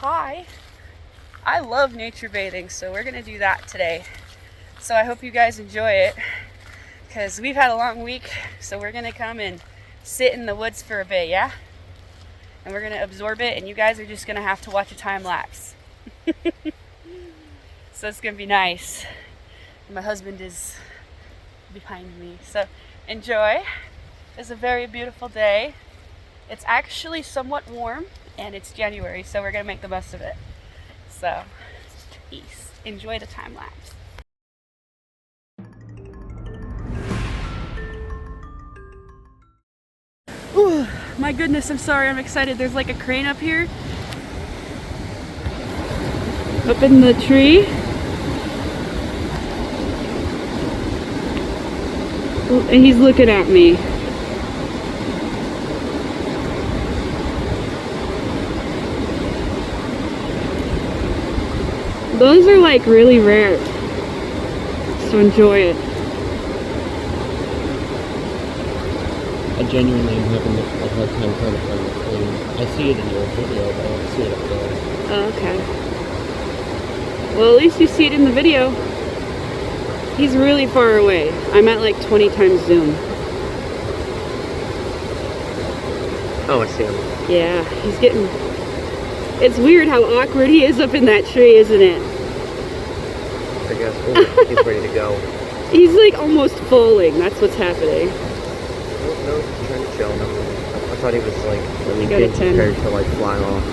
hi. I love nature bathing, so we're gonna do that today. So I hope you guys enjoy it, because we've had a long week, so we're gonna come and sit in the woods for a bit, yeah? And we're gonna absorb it, and you guys are just gonna have to watch a time lapse. So it's gonna be nice. My husband is behind me, so enjoy. It's a very beautiful day. It's actually somewhat warm, and it's January, so we're gonna make the most of it. So, peace. Enjoy the time lapse. Ooh, my goodness, I'm sorry, I'm excited. There's like a crane up here. Up in the tree. And he's looking at me. Those are like really rare. So enjoy it. I genuinely am having a hard time trying to find the crane. I see it in your video, but I don't see it up there. Oh, okay. Well, at least you see it in the video. He's really far away. I'm at like 20 times zoom. Oh, I see him. Yeah, he's getting... It's weird how awkward he is up in that tree, isn't it? I guess. Oh, he's ready to go. He's like almost falling. That's what's happening. No, he's trying to chill. I thought he was like really Go to getting 10. prepared to like fly off.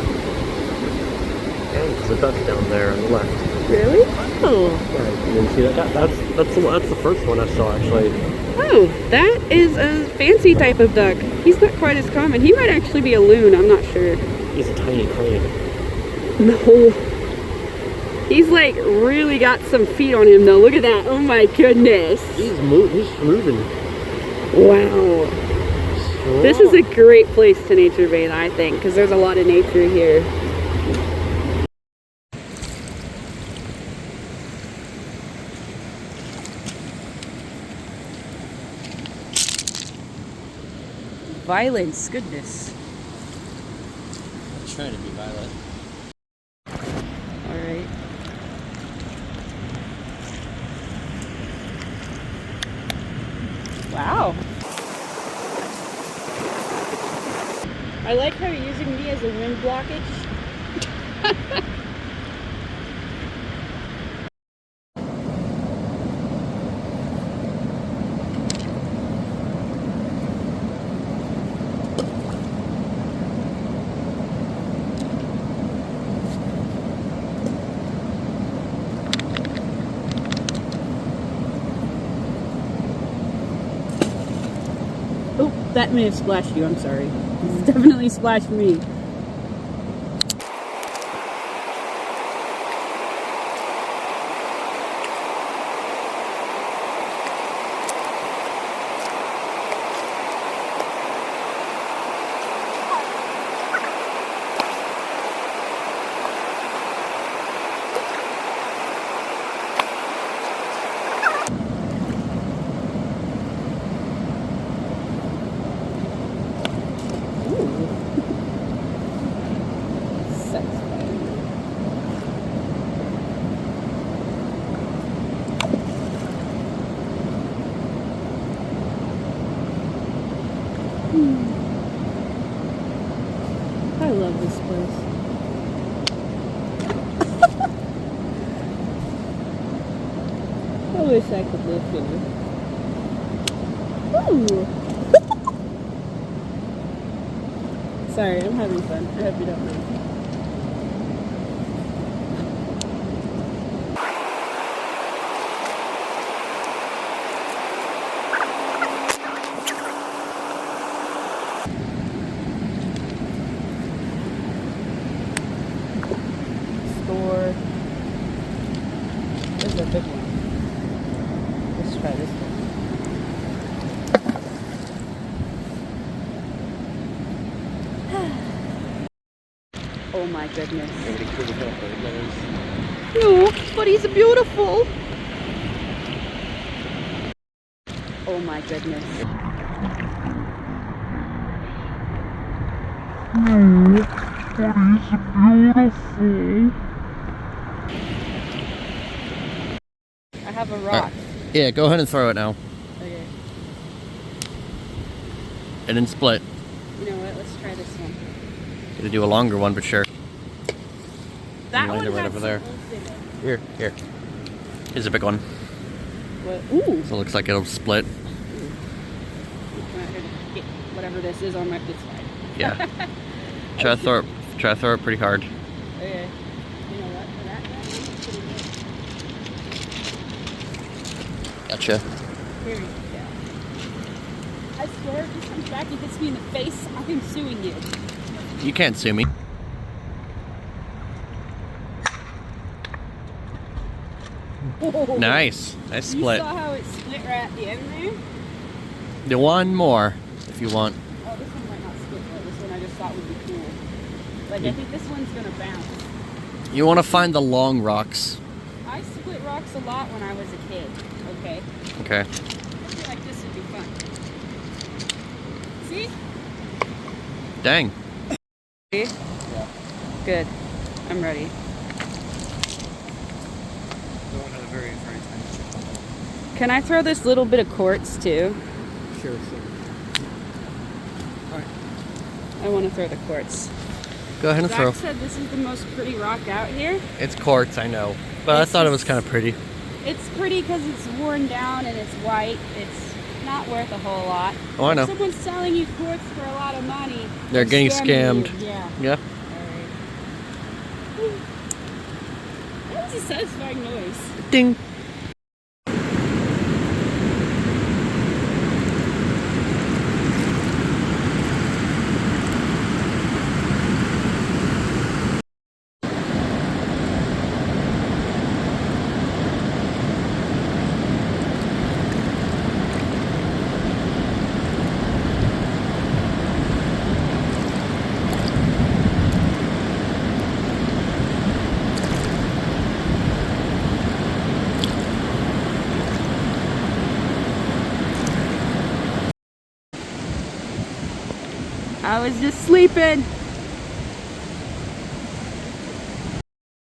And there's a duck down there on the left. Really? Oh. Yeah, you didn't see that? That's the first one I saw actually. Oh, that is a fancy type of duck. He's not quite as common. He might actually be a loon. I'm not sure. He's a tiny crane. No. He's like really got some feet on him though. Look at that. Oh my goodness. He's moving. Wow. Strong. This is a great place to nature bathe, I think, because there's a lot of nature here. Violence, goodness. I'm trying to be violent. Alright. Wow. I like how you're using me as a wind blockage. Oh, that may have splashed you, I'm sorry. It's definitely splashed me. I love this place. I wish I could live here. Ooh. Sorry, I'm having fun. I hope you don't mind. This is a big one. Let's try this one. Oh my goodness. No, but he's beautiful. Oh my goodness. beautiful. I have a rock. Yeah, go ahead and throw it now. Okay. And then split. You know what? Let's try this one. Gotta do a longer one, but sure. That land one it right has over there. some holes in it. Here. Here's a big one. What? Ooh. So it looks like it'll split. Get whatever this is on my this side. Yeah. Try to throw it pretty hard. Okay. You know what? For that one, pretty good. Gotcha. Here we go. I swear, if this comes back and hits me in the face, I am suing you. You can't sue me. Whoa. Nice split. You saw how it split right at the end there? Do one more if you want. Oh, this one might not split though. This one I just thought would be cool. Like, I think this one's gonna bounce. You want to find the long rocks. I split rocks a lot when I was a kid, okay? Okay. I feel like this would be fun. See? Dang. Ready? Yeah. Good. I'm ready. Can I throw this little bit of quartz too? Sure. Alright. I want to throw the quartz. Go ahead and Zach throw. said this is the most pretty rock out here. It's quartz, I know. But I thought it was kind of pretty. It's pretty because it's worn down and it's white. It's not worth a whole lot. Oh, I know. If someone's selling you quartz for a lot of money, They're getting scamming scammed. you. Yeah. Yeah. Alright. That was a satisfying noise. Ding. I was just sleeping.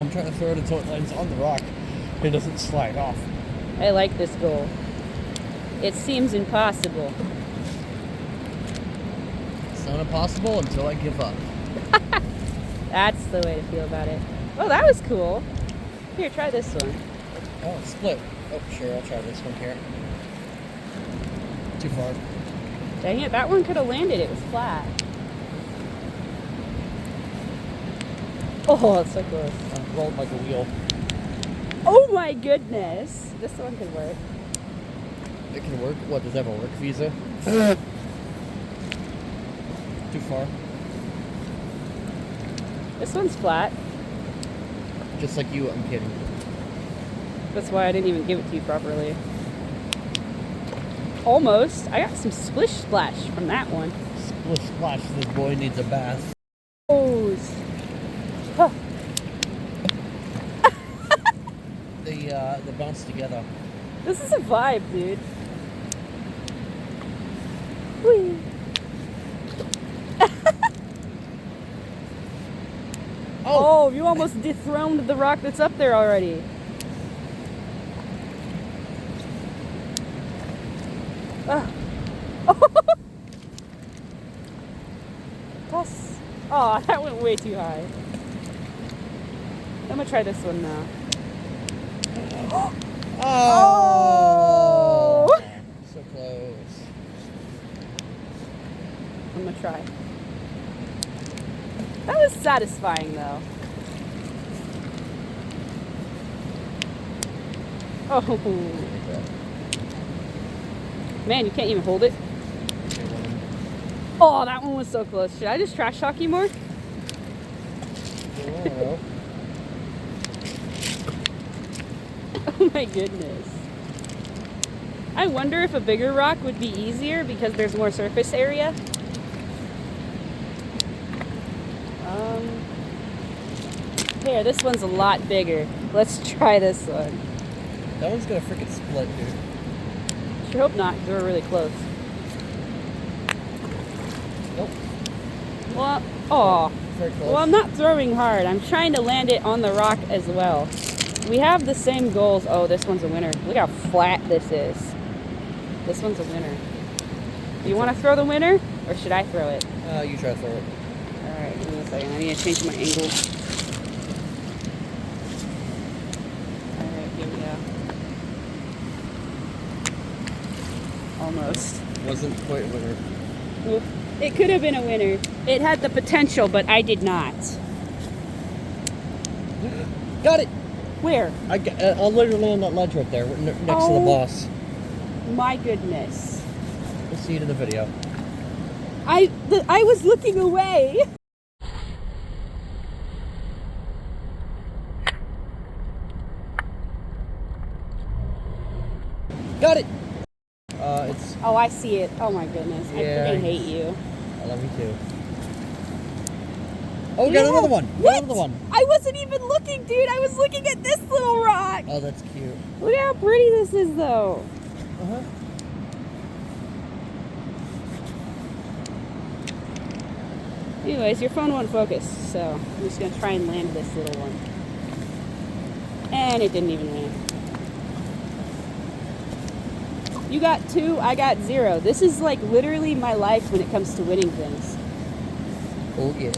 I'm trying to throw it until it lands on the rock. It doesn't slide off. I like this goal. It seems impossible. It's not impossible until I give up. That's the way to feel about it. Oh, that was cool. Here, try this one. Oh, it's split. Oh, sure, I'll try this one here. Too far. Dang it, that one could have landed. It was flat. Oh, it's so close. Rolled like a wheel. Oh my goodness. This one could work. It can work. What, does it have a work visa? Too far. This one's flat. Just like you, I'm kidding. That's why I didn't even give it to you properly. Almost. I got some splish splash from that one. Splish splash, this boy needs a bath. Oh. Huh. They bounce together. This is a vibe, dude. Whee. Oh, you almost dethroned the rock that's up there already. Ah. Plus, oh, that went way too high. I'm gonna try this one now. Oh! So close. I'm gonna try. That was satisfying though. Oh. Man, you can't even hold it. Oh, that one was so close. Should I just trash talk you more? Oh my goodness. I wonder if a bigger rock would be easier because there's more surface area. Here, this one's a lot bigger. Let's try this one. That one's gonna freaking split, dude. Sure hope not, because we're really close. Nope. Well, oh. Very close. Well, I'm not throwing hard. I'm trying to land it on the rock as well. We have the same goals. Oh, this one's a winner. Look how flat this is. This one's a winner. You want to throw the winner, or should I throw it? You try to throw it. All right, give me a second. I need to change my angle. All right, here we go. Almost. Wasn't quite a winner. Well, it could have been a winner. It had the potential, but I did not. Got it! Where? I'll literally on that ledge right there, next to the boss. My goodness. We'll see it in the video. I was looking away. Got it! It's... Oh, I see it. Oh my goodness. Yeah, I freaking hate you. I love you too. Oh, got another one! What? Got another one! I wasn't even looking, dude. I was looking at this little rock. Oh, that's cute. Look how pretty this is, though. Uh-huh. Anyways, your phone won't focus, so I'm just going to try and land this little one. And it didn't even land. You got 2, I got 0. This is like literally my life when it comes to winning things. Oh, yeah.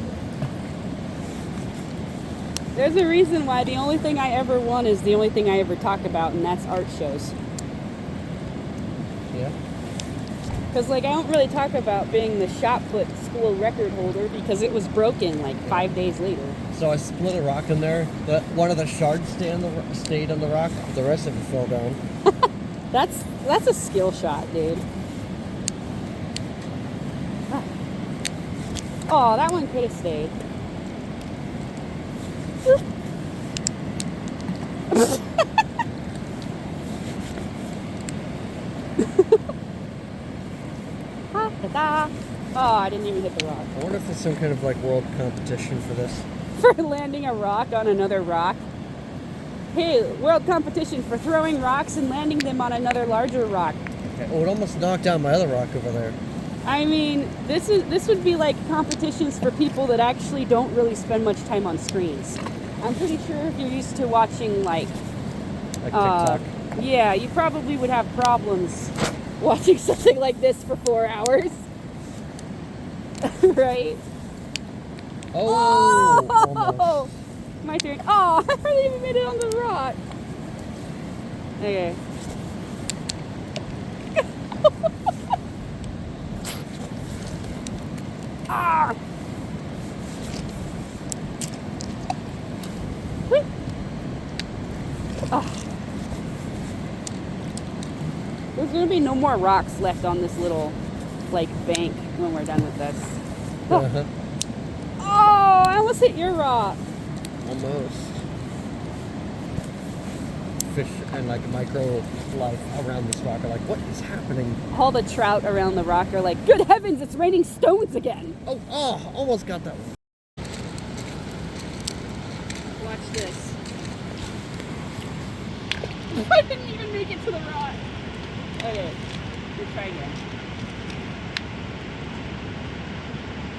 There's a reason why the only thing I ever won is the only thing I ever talk about, and that's art shows. Yeah. Because, like, I don't really talk about being the shot put school record holder because it was broken, like, 5 days later. So I split a rock in there. One of the shards stayed on the rock. The rest of it fell down. That's a skill shot, dude. Ah. Oh, that one could have stayed. Oh, I didn't even hit the rock. I wonder if there's some kind of like world competition for this. For landing a rock on another rock. Hey, world competition for throwing rocks and landing them on another larger rock. Okay. Oh, it almost knocked down my other rock over there. I mean, this would be like competitions for people that actually don't really spend much time on screens. I'm pretty sure if you're used to watching like TikTok. Yeah, you probably would have problems watching something like this for 4 hours. Right? Oh! Almost. My turn. Oh, I hardly even made it on the rock. Okay. Ah! Whee! Oh. There's gonna be no more rocks left on this little, like, bank when we're done with this. Oh, Uh-huh. oh, I almost hit your rock. Almost. Fish and like micro life around this rock are like, what is happening? All the trout around the rock are like, good heavens, it's raining stones again. Oh, almost got that one. Watch this. I didn't even make it to the rock. Okay, let's try again.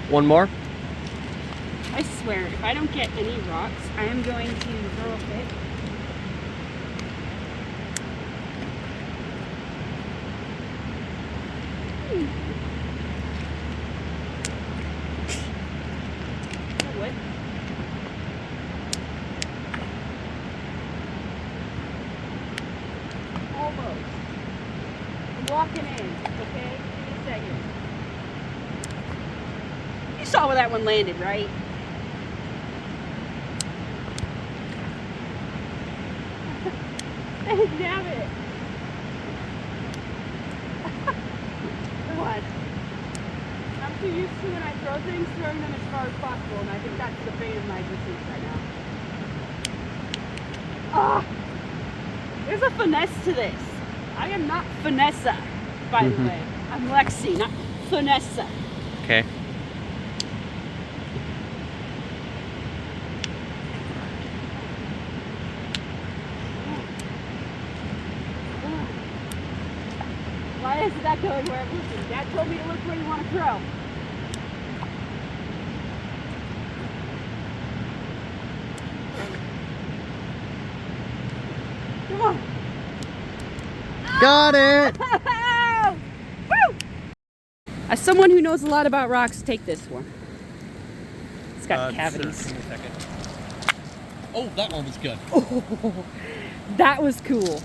One more? I swear, if I don't get any rocks, I am going to throw a fit. What? Almost. I'm walking in, okay? Give me a second. You saw where that one landed, right? Damn it. What? I'm too used to when I throw things, throwing them as far as possible, and I think that's the bane of my existence right now. Ah! There's a finesse to this. I am not Vanessa, by the way. I'm Lexi, not Vanessa. Okay. Why is that going where I'm looking? Dad told me to look where you want to throw. Come on. Got it! Woo! As someone who knows a lot about rocks, take this one. It's got cavities. Sure. Give me a second. Oh, that one was good. Oh, that was cool.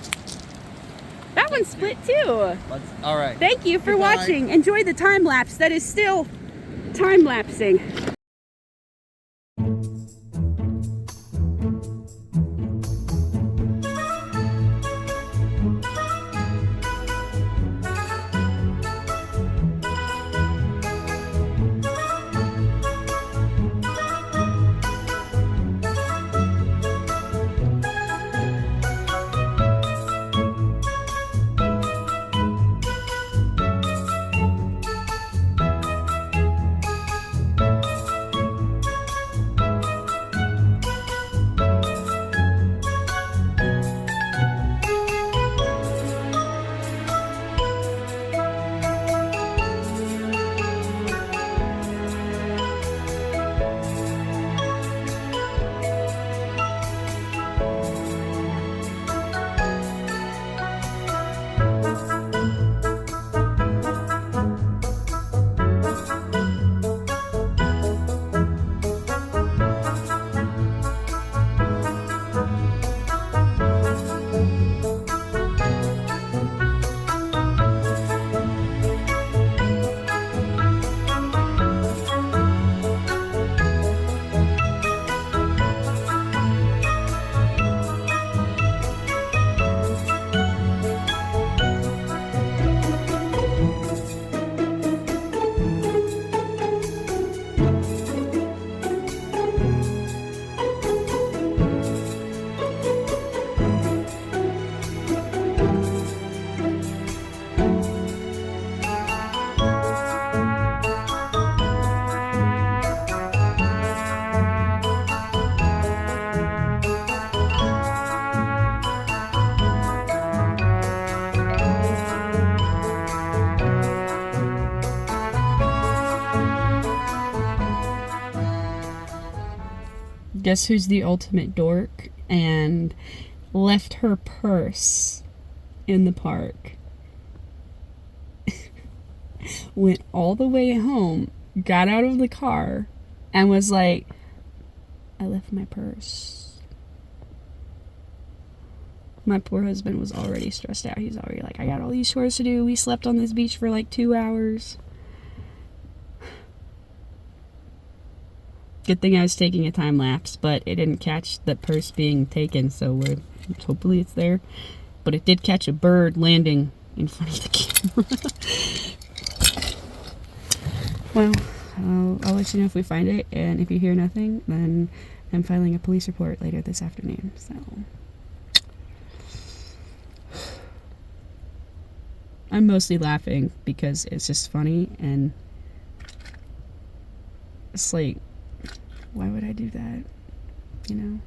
That one split too. All right. Thank you for watching. Enjoy the time lapse that is still time lapsing. Guess who's the ultimate dork and left her purse in the park? Went all the way home, got out of the car, and was like, I left my purse. My poor husband was already stressed out. He's already like, I got all these chores to do. We slept on this beach for like 2 hours. Good thing I was taking a time lapse, but it didn't catch the purse being taken, so hopefully it's there. But it did catch a bird landing in front of the camera. Well, I'll let you know if we find it, and if you hear nothing, then I'm filing a police report later this afternoon. So I'm mostly laughing because it's just funny, and it's like, why would I do that? You know?